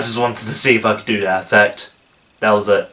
just wanted to see if I could do that effect. That was it.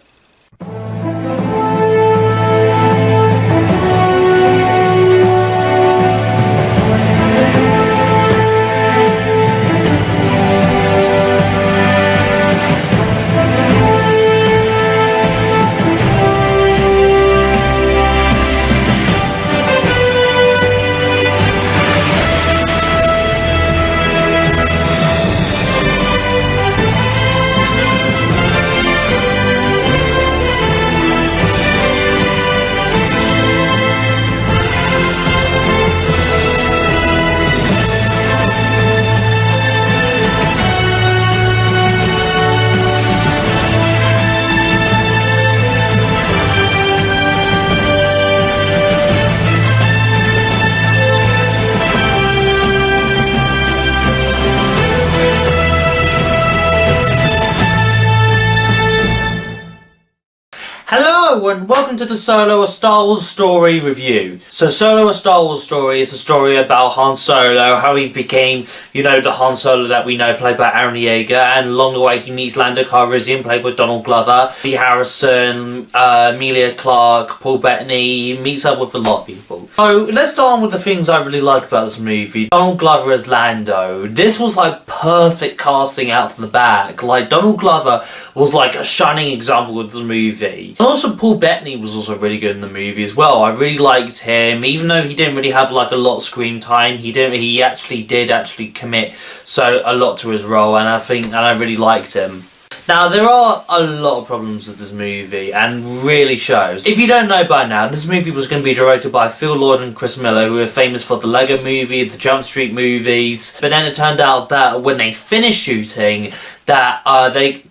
Hello and welcome to the Solo A Star Wars Story review. So Solo A Star Wars Story is a story about Han Solo, how he became, the Han Solo that we know, played by Aaron Yeager, and along the way he meets Lando Calrissian, played by Donald Glover, Lee Harrison, Emilia Clarke, Paul Bettany. He meets up with a lot of people. So let's start on with the things I really like about this movie. Donald Glover as Lando. This was like perfect casting out from the back. Like Donald Glover was like a shining example of the movie. And also Paul Bettany was also really good in the movie as well. I really liked him, even though he didn't really have like a lot of screen time. He actually did commit a lot to his role, and I really liked him. Now, there are a lot of problems with this movie, and really shows. If you don't know by now, this movie was going to be directed by Phil Lord and Chris Miller, who are famous for the Lego Movie, the Jump Street movies. But then it turned out that when they finished shooting, that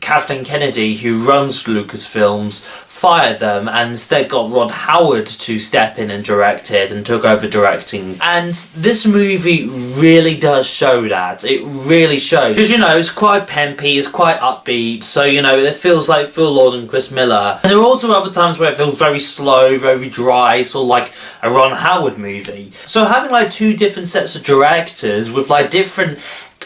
Kathleen Kennedy, who runs Lucasfilms, fired them and instead got Ron Howard to step in and direct it and took over directing. And this movie really does show that. It really shows. Because, it's quite pimpy, it's quite upbeat, so, it feels like Phil Lord and Chris Miller. And there are also other times where it feels very slow, very dry, sort of like a Ron Howard movie. So having like two different sets of directors with like different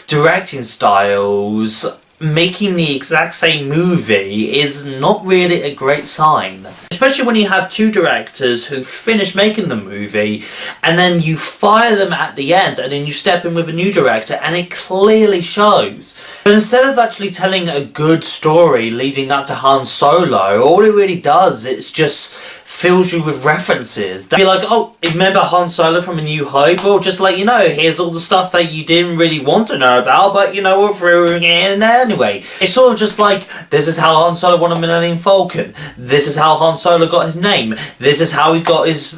directing styles making the exact same movie is not really a great sign. Especially when you have two directors who finish making the movie and then you fire them at the end and then you step in with a new director and it clearly shows. But instead of actually telling a good story leading up to Han Solo, all it really does is just fills you with references. They'll be like, oh, remember Han Solo from A New Hope? Or just like, here's all the stuff that you didn't really want to know about, but we're throwing it in there anyway. It's sort of just like, this is how Han Solo won a Millennium Falcon. This is how Han Solo got his name. This is how he got his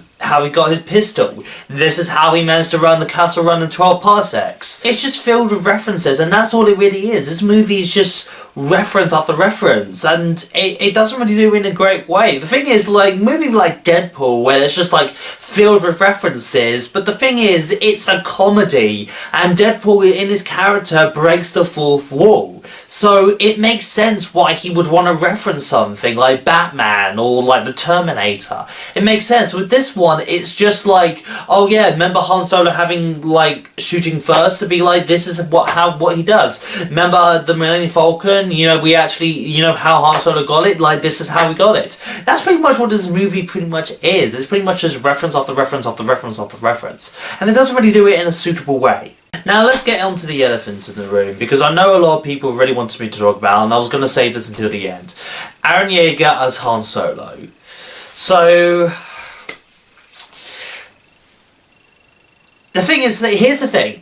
pistol. This is how he managed to run the castle run in 12 parsecs. It's just filled with references, and that's all it really is. This movie is just reference after reference, and it doesn't really do it in a great way. The thing is, like, movie like Deadpool, where it's just like filled with references, but the thing is, it's a comedy, and Deadpool in his character breaks the fourth wall. So it makes sense why he would want to reference something like Batman or like the Terminator. It makes sense. With this one, it's just like, oh yeah, remember Han Solo having like shooting first to be like, this is what he does. Remember the Millennium Falcon? We actually, how Han Solo got it? Like, this is how we got it. That's pretty much what this movie pretty much is. It's pretty much just reference after reference after reference after reference. And it doesn't really do it in a suitable way. Now let's get on to the elephant in the room, because I know a lot of people really wanted me to talk about, and I was going to save this until the end. Aaron Yeager as Han Solo. So the thing is, here's the thing.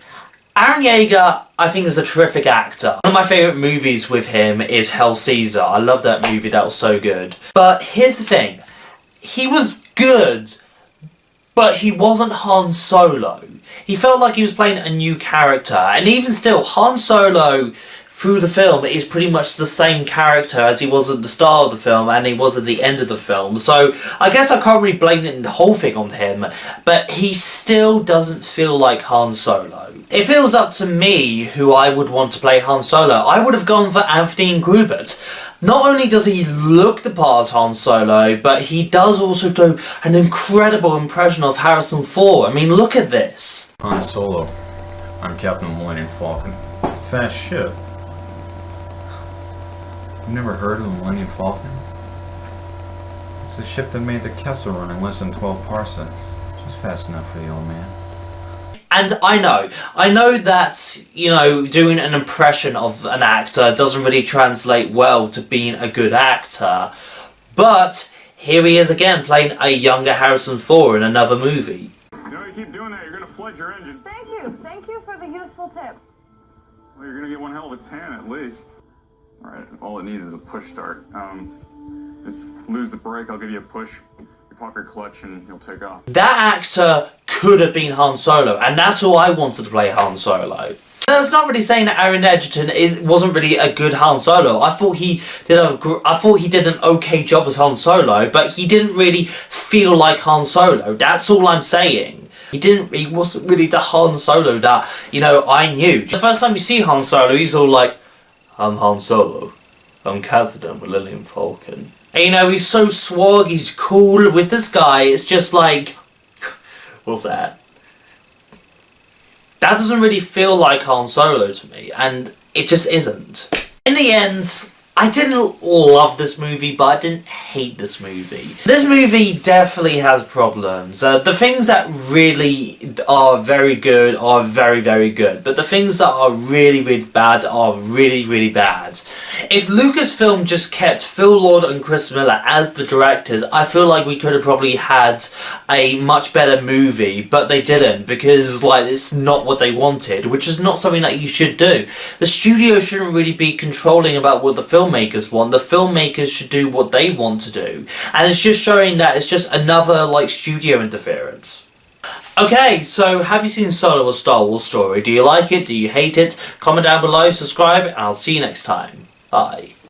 Aaron Yeager, I think, is a terrific actor. One of my favourite movies with him is Hell Caesar. I love that movie, that was so good. But here's the thing. He was good, but he wasn't Han Solo. He felt like he was playing a new character, and even still, Han Solo through the film is pretty much the same character as he was at the start of the film and he was at the end of the film. So I guess I can't really blame the whole thing on him, but he still doesn't feel like Han Solo. If it was up to me who I would want to play Han Solo, I would have gone for Anthony Grubert. Not only does he look the part as Han Solo, but he does also do an incredible impression of Harrison Ford. I mean, look at this. Han Solo. I'm Captain Millennium Falcon. Fast ship. You never heard of the Millennium Falcon? It's the ship that made the Kessel run in less than 12 parsecs. Just fast enough for the old man. And I know that, you know, doing an impression of an actor doesn't really translate well to being a good actor, but here he is again playing a younger Harrison Ford in another movie. You know, you keep doing that, you're gonna flood your engine. Thank you for the useful tip. Well, you're gonna get one hell of a tan at least. Alright, all it needs is a push start. Just lose the brake, I'll give you a push. You pop your clutch and you'll take off. That actor could have been Han Solo, and that's who I wanted to play Han Solo. That's not really saying that Aaron Edgerton wasn't really a good Han Solo. I thought he did an okay job as Han Solo, but he didn't really feel like Han Solo. That's all I'm saying. He wasn't really the Han Solo that, you know, I knew. The first time you see Han Solo, he's all like, I'm Han Solo. I'm Captain Millennium Falcon. And you know, he's so swag, he's cool with this guy. It's just like, what's that? That doesn't really feel like Han Solo to me, and it just isn't. In the end, I didn't love this movie, but I didn't hate this movie. This movie definitely has problems. The things that really are very good are very, very good, but the things that are really, really bad are really, really bad. If Lucasfilm just kept Phil Lord and Chris Miller as the directors, I feel like we could have probably had a much better movie, but they didn't, because like it's not what they wanted, which is not something that you should do. The studio shouldn't really be controlling about what the filmmakers want. The filmmakers should do what they want to do, and it's just showing that it's just another like studio interference. Okay, so have you seen Solo: A Star Wars Story? Do you like it? Do you hate it? Comment down below, subscribe, and I'll see you next time. Bye.